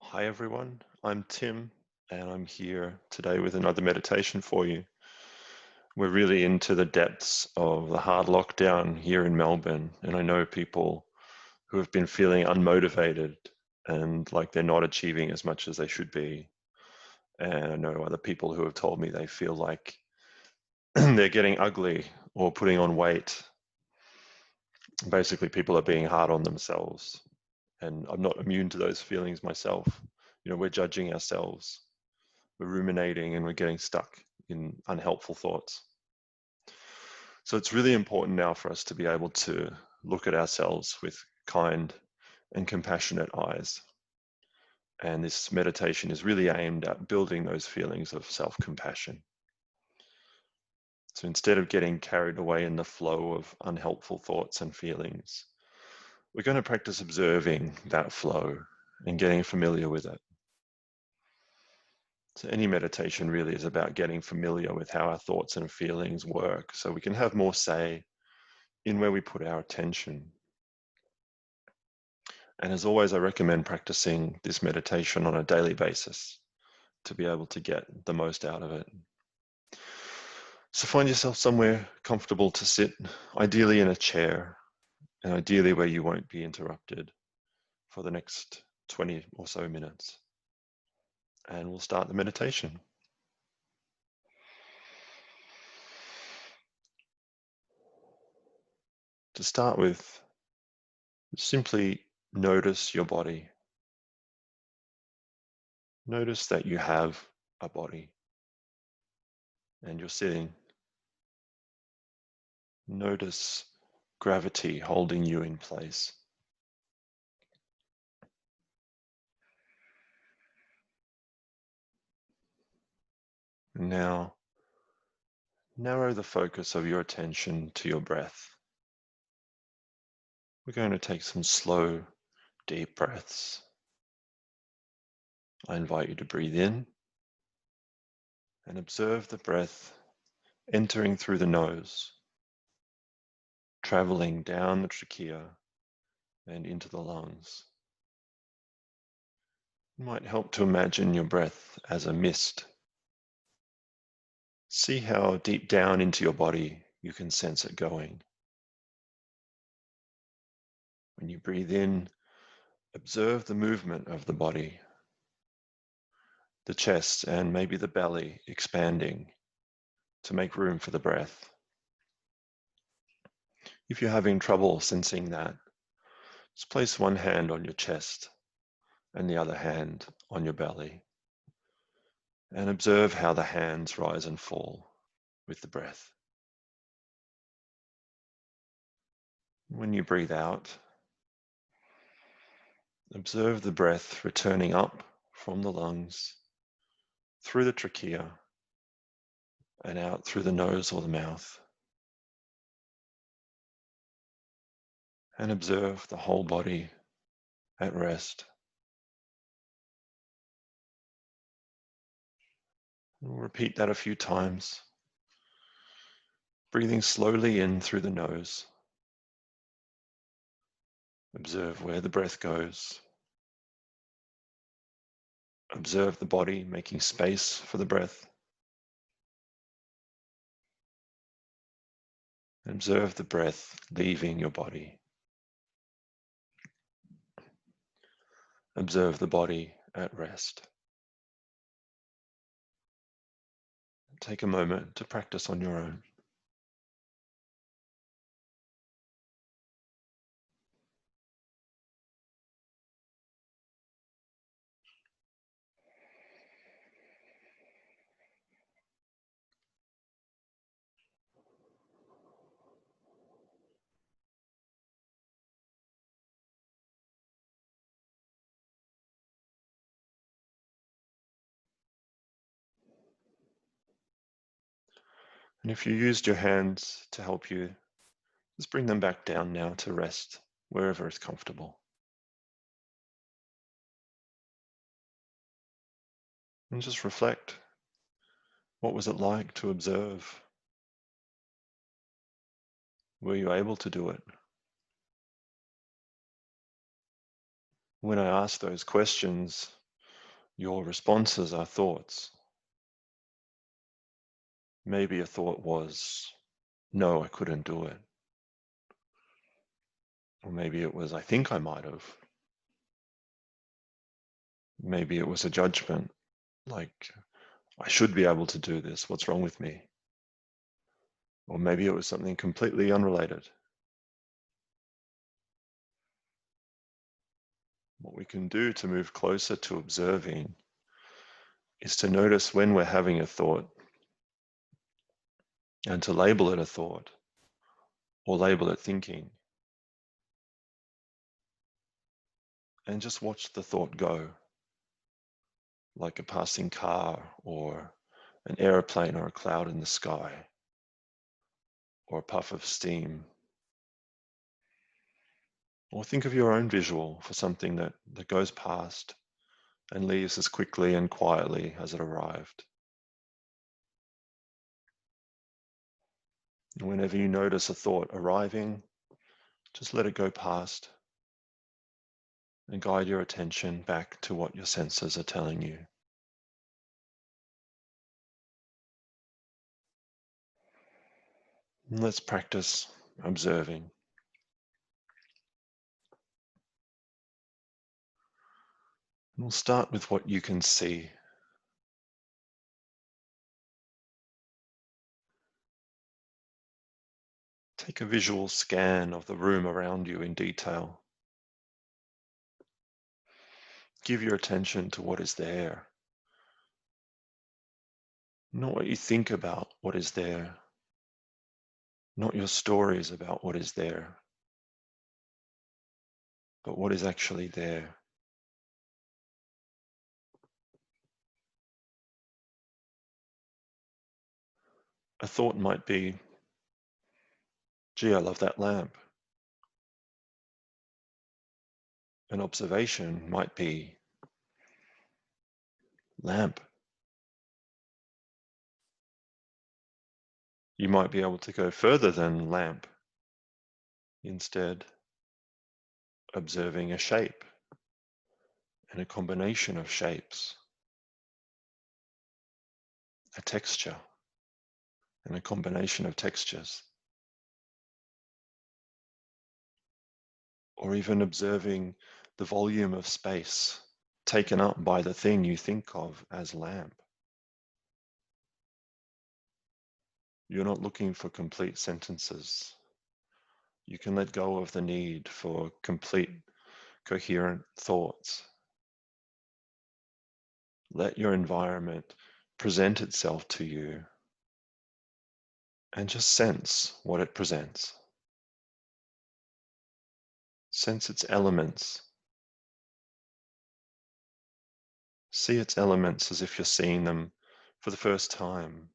Hi everyone, I'm Tim and I'm here today with another meditation for you. We're really into the depths of the hard lockdown here in Melbourne, and I know people who have been feeling unmotivated and like they're not achieving as much as they should be. And I know other people who have told me they feel like they're getting ugly or putting on weight. Basically, people are being hard on themselves, and I'm not immune to those feelings myself. We're judging ourselves. We're ruminating and we're getting stuck in unhelpful thoughts. So it's really important now for us to be able to look at ourselves with kind and compassionate eyes. And this meditation is really aimed at building those feelings of self-compassion. So instead of getting carried away in the flow of unhelpful thoughts and feelings, we're going to practice observing that flow and getting familiar with it. So any meditation really is about getting familiar with how our thoughts and feelings work so we can have more say in where we put our attention. And as always, I recommend practicing this meditation on a daily basis to be able to get the most out of it. So find yourself somewhere comfortable to sit, ideally in a chair, and ideally where you won't be interrupted for the next 20 or so minutes. And we'll start the meditation. To start with, simply notice your body. Notice that you have a body and you're sitting. Notice gravity holding you in place. Now, narrow the focus of your attention to your breath. We're going to take some slow, deep breaths. I invite you to breathe in and observe the breath entering through the nose, traveling down the trachea and into the lungs. It might help to imagine your breath as a mist. See how deep down into your body you can sense it going. When you breathe in, observe the movement of the body, the chest and maybe the belly expanding to make room for the breath. If you're having trouble sensing that, just place one hand on your chest and the other hand on your belly and observe how the hands rise and fall with the breath. When you breathe out, observe the breath returning up from the lungs, through the trachea, and out through the nose or the mouth. And observe the whole body at rest. We'll repeat that a few times, breathing slowly in through the nose. Observe where the breath goes. Observe the body making space for the breath. Observe the breath leaving your body. Observe the body at rest. Take a moment to practice on your own. And if you used your hands to help you, just bring them back down now to rest wherever is comfortable. And just reflect. What was it like to observe? Were you able to do it? When I ask those questions, Your responses are thoughts. Maybe a thought was, no, I couldn't do it. Or maybe it was, I think I might have. Maybe it was a judgment, like, I should be able to do this. What's wrong with me? Or maybe it was something completely unrelated. What we can do to move closer to observing is to notice when we're having a thought and to label it a thought or label it thinking, and just watch the thought go, like a passing car or an aeroplane or a cloud in the sky or a puff of steam. Or think of your own visual for something that goes past and leaves as quickly and quietly as it arrived. And whenever you notice a thought arriving, just let it go past and guide your attention back to what your senses are telling you. And let's practice observing. We'll start with what you can see. Take a visual scan of the room around you in detail. Give your attention to what is there, not what you think about what is there, not your stories about what is there, but what is actually there. A thought might be, gee, I love that lamp. An observation might be, lamp. You might be able to go further than lamp. Instead, observing a shape and a combination of shapes, a texture and a combination of textures, or even observing the volume of space taken up by the thing you think of as lamp. You're not looking for complete sentences. You can let go of the need for complete, coherent thoughts. Let your environment present itself to you and just sense what it presents. Sense its elements. See its elements as if you're seeing them for the first time.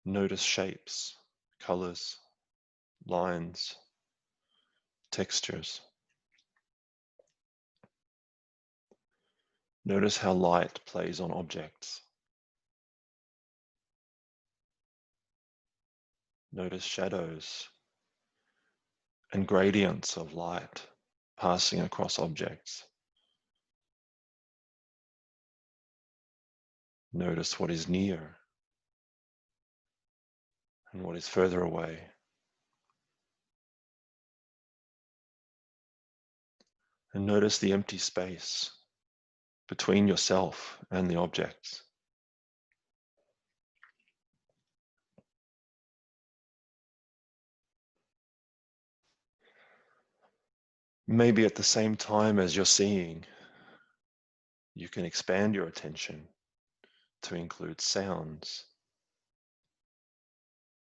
Notice shapes, colors, lines, textures. Notice how light plays on objects. Notice shadows and gradients of light passing across objects. Notice what is near and what is further away. And notice the empty space between yourself and the objects. Maybe at the same time as you're seeing, you can expand your attention to include sounds.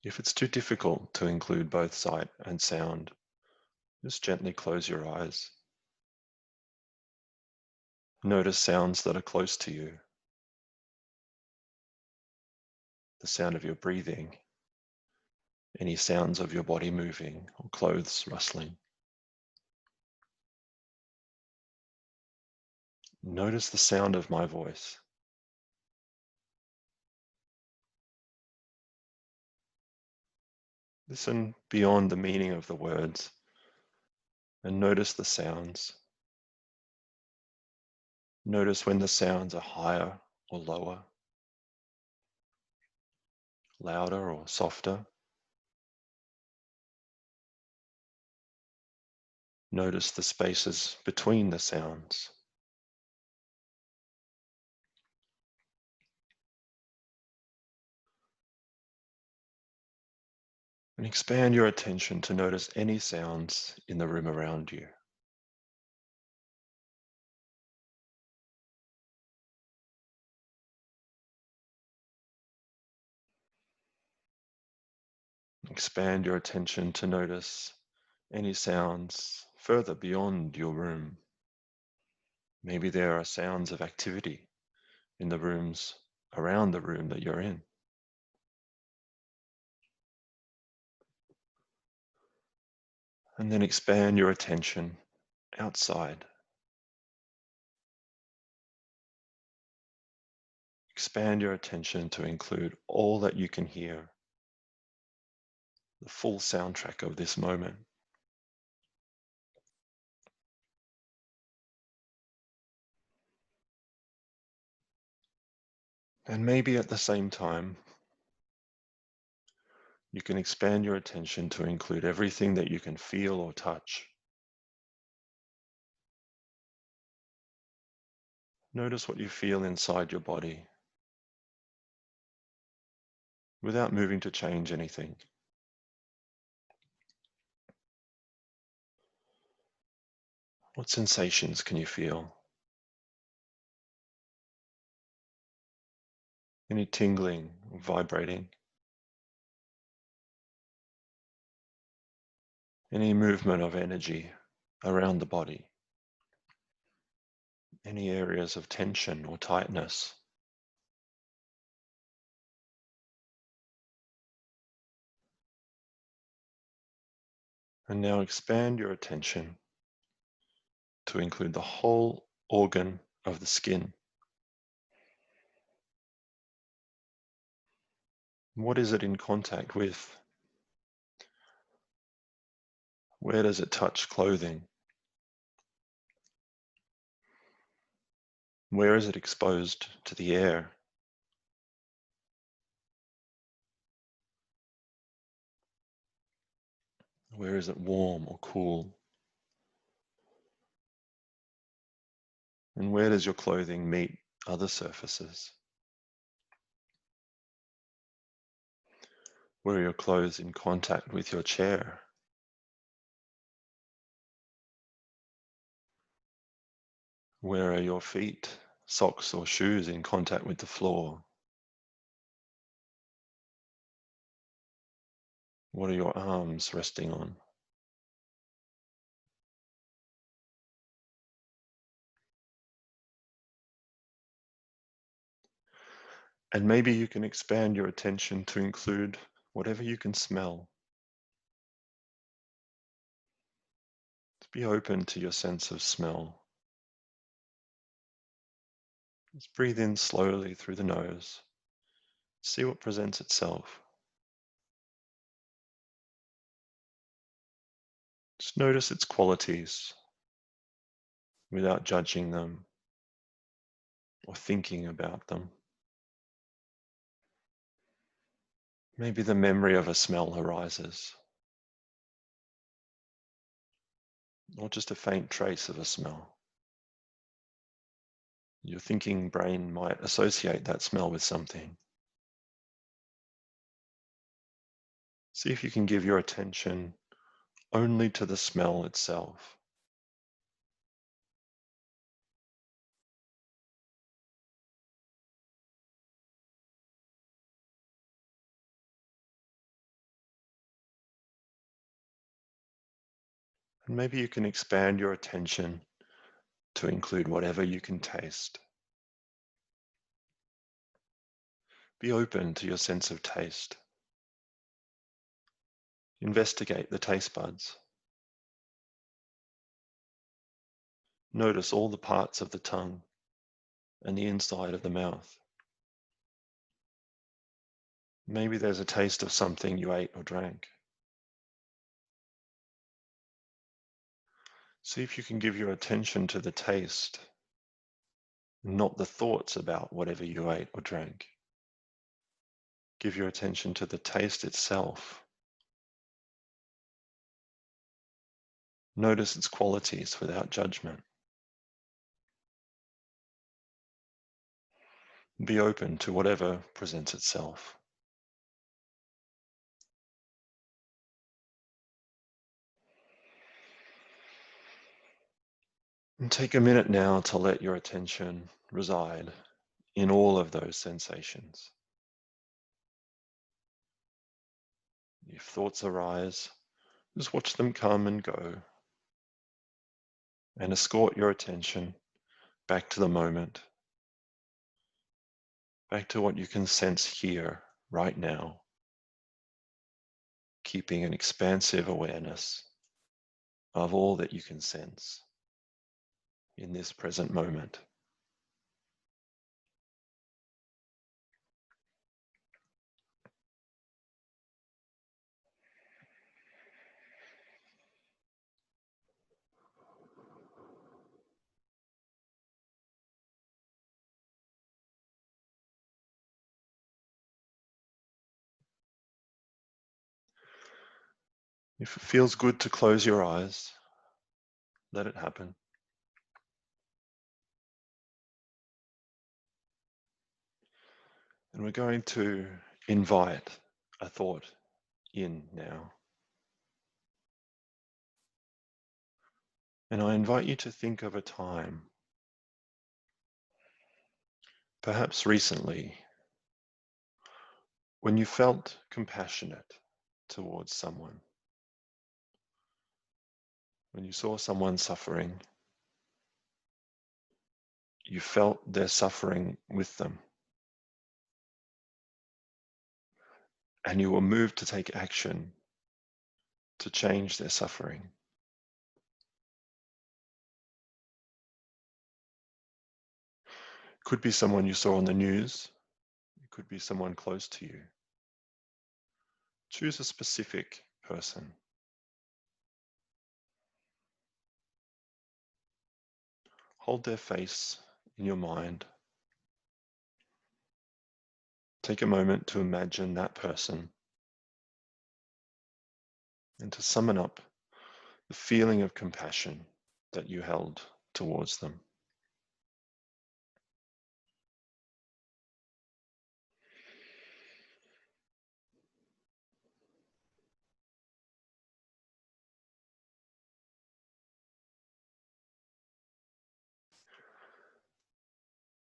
If it's too difficult to include both sight and sound, just gently close your eyes. Notice sounds that are close to you. The sound of your breathing, any sounds of your body moving or clothes rustling. Notice the sound of my voice. Listen beyond the meaning of the words and notice the sounds. Notice when the sounds are higher or lower, louder or softer. Notice the spaces between the sounds. And expand your attention to notice any sounds in the room around you. Expand your attention to notice any sounds further beyond your room. Maybe there are sounds of activity in the rooms around the room that you're in. And then expand your attention outside. Expand your attention to include all that you can hear, the full soundtrack of this moment. And maybe at the same time, you can expand your attention to include everything that you can feel or touch. Notice what you feel inside your body without moving to change anything. What sensations can you feel? Any tingling or vibrating? Any movement of energy around the body? Any areas of tension or tightness? And now expand your attention to include the whole organ of the skin. What is it in contact with? Where does it touch clothing? Where is it exposed to the air? Where is it warm or cool? And where does your clothing meet other surfaces? Where are your clothes in contact with your chair? Where are your feet, socks or shoes in contact with the floor? What are your arms resting on? And maybe you can expand your attention to include whatever you can smell. Be open to your sense of smell. Just breathe in slowly through the nose. See what presents itself. Just notice its qualities without judging them or thinking about them. Maybe the memory of a smell arises, or just a faint trace of a smell. Your thinking brain might associate that smell with something. See if you can give your attention only to the smell itself. And maybe you can expand your attention to include whatever you can taste. Be open to your sense of taste. Investigate the taste buds. Notice all the parts of the tongue and the inside of the mouth. Maybe there's a taste of something you ate or drank. See if you can give your attention to the taste not the thoughts about whatever you ate or drank. Give your attention to the taste itself. Notice its qualities without judgment. Be open to whatever presents itself. And take a minute now to let your attention reside in all of those sensations. If thoughts arise, just watch them come and go, and escort your attention back to the moment, back to what you can sense here, right now, keeping an expansive awareness of all that you can sense in this present moment. If it feels good to close your eyes, let it happen. And we're going to invite a thought in now. And I invite you to think of a time, perhaps recently, when you felt compassionate towards someone, when you saw someone suffering, you felt their suffering with them, and you were moved to take action to change their suffering. It could be someone you saw on the news, it could be someone close to you. Choose a specific person. Hold their face in your mind. Take a moment to imagine that person and to summon up the feeling of compassion that you held towards them.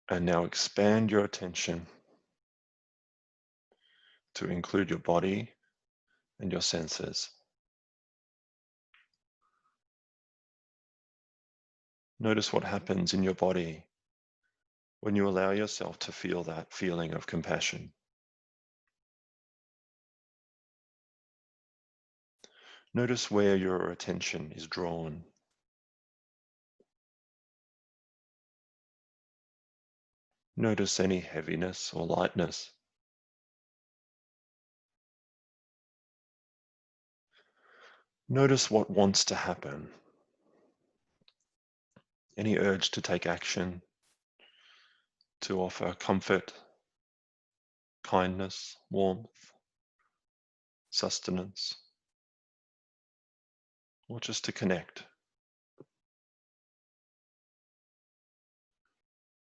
And now expand your attention to include your body and your senses. Notice what happens in your body when you allow yourself to feel that feeling of compassion. Notice where your attention is drawn. Notice any heaviness or lightness. Notice what wants to happen. Any urge to take action, to offer comfort, kindness, warmth, sustenance, or just to connect.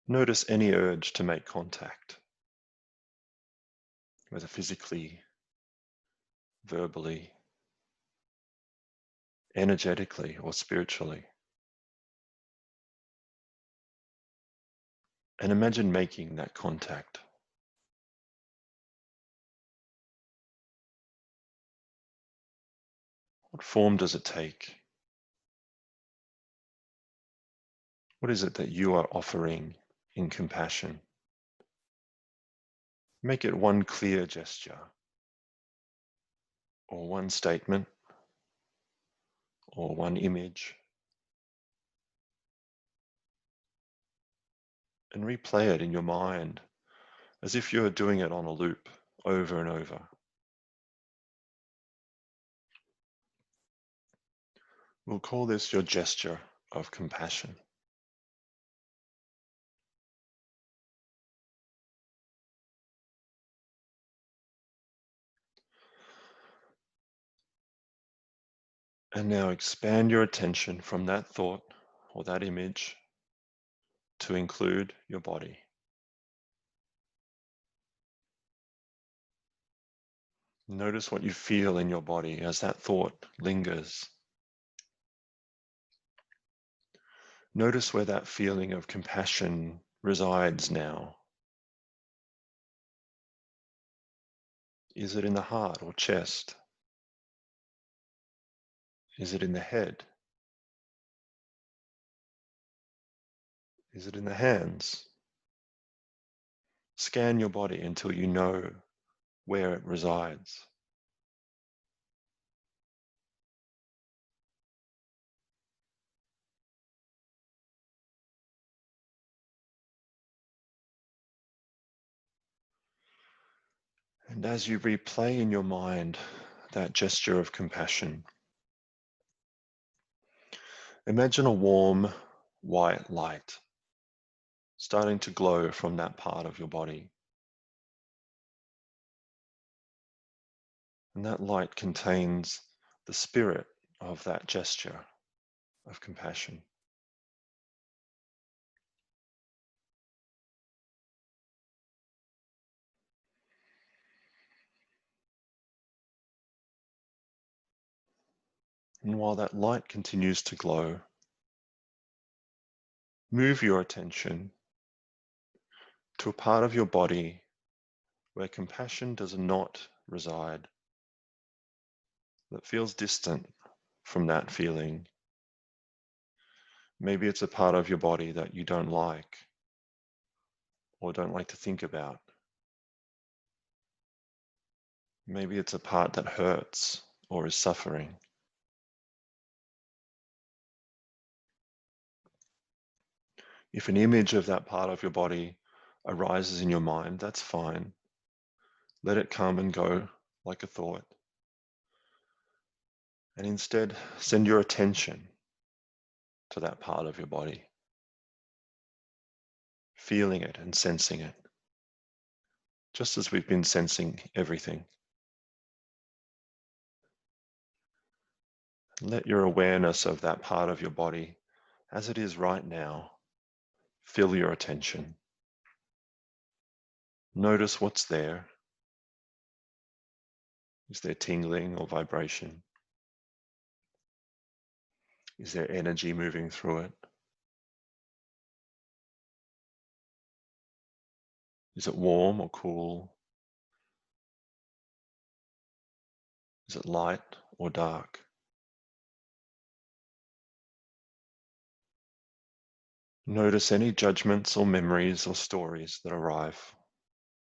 Notice any urge to make contact, whether physically, verbally, energetically, or spiritually. And imagine making that contact. What form does it take? What is it that you are offering in compassion? Make it one clear gesture, or one statement, or one image, and replay it in your mind as if you're doing it on a loop over and over. We'll call this your gesture of compassion. And now expand your attention from that thought or that image to include your body. Notice what you feel in your body as that thought lingers. Notice where that feeling of compassion resides now. Is it in the heart or chest? Is it in the head? Is it in the hands? Scan your body until you know where it resides. And as you replay in your mind that gesture of compassion, imagine a warm white light starting to glow from that part of your body. And that light contains the spirit of that gesture of compassion. And while that light continues to glow, move your attention to a part of your body where compassion does not reside, that feels distant from that feeling. Maybe it's a part of your body that you don't like or don't like to think about. Maybe it's a part that hurts or is suffering. If an image of that part of your body arises in your mind, that's fine. Let it come and go like a thought. And instead, send your attention to that part of your body, feeling it and sensing it, just as we've been sensing everything. Let your awareness of that part of your body, as it is right now, fill your attention. Notice what's there. Is there tingling or vibration? Is there energy moving through it? Is it warm or cool? Is it light or dark? Notice any judgments or memories or stories that arrive.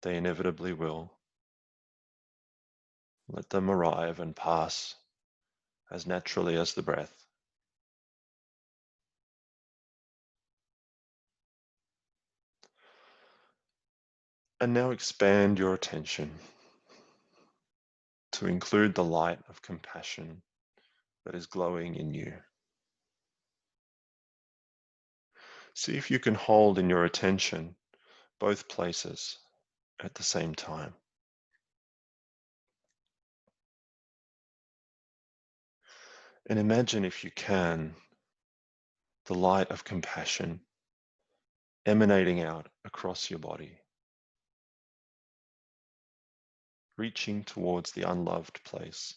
They inevitably will. Let them arrive and pass as naturally as the breath. And now expand your attention to include the light of compassion that is glowing in you. See if you can hold in your attention both places at the same time. And imagine, if you can, the light of compassion emanating out across your body, reaching towards the unloved place,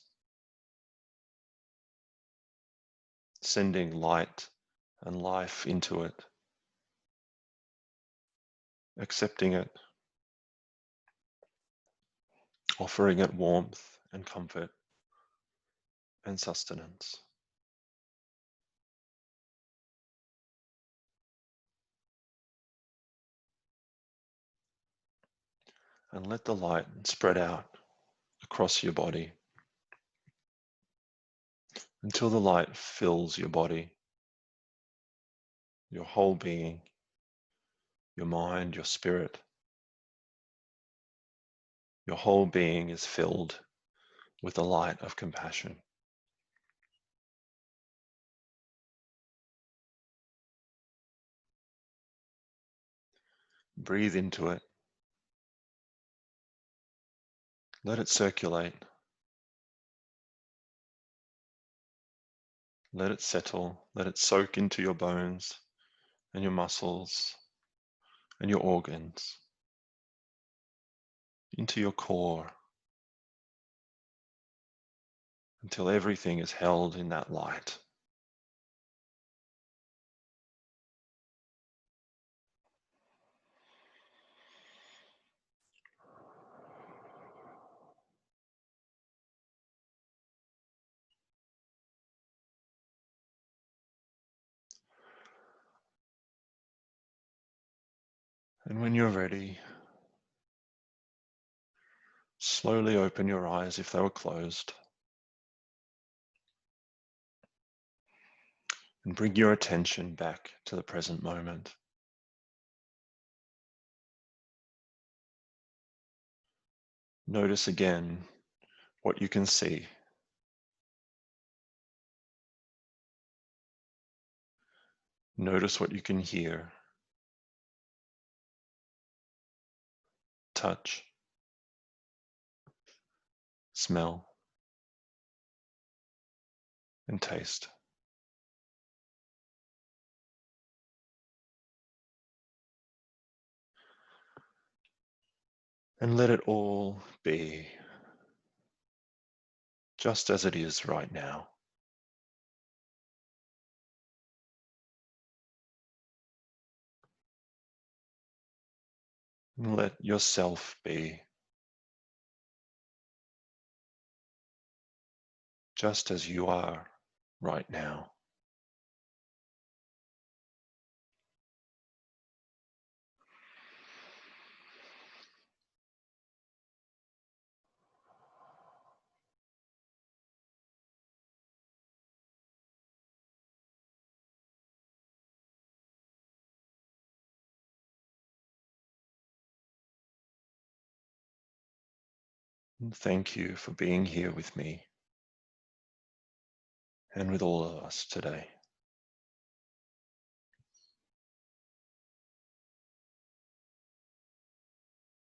sending light and life into it, accepting it, offering it warmth and comfort and sustenance. And let the light spread out across your body until the light fills your body, your whole being, your mind, your spirit. Your whole being is filled with the light of compassion. Breathe into it. Let it circulate. Let it settle, let it soak into your bones and your muscles and your organs, into your core, until everything is held in that light. And when you're ready, slowly open your eyes if they were closed, and bring your attention back to the present moment. Notice again what you can see. Notice what you can hear, touch, smell, and taste. And let it all be just as it is right now. And let yourself be just as you are right now. And thank you for being here with me and with all of us today.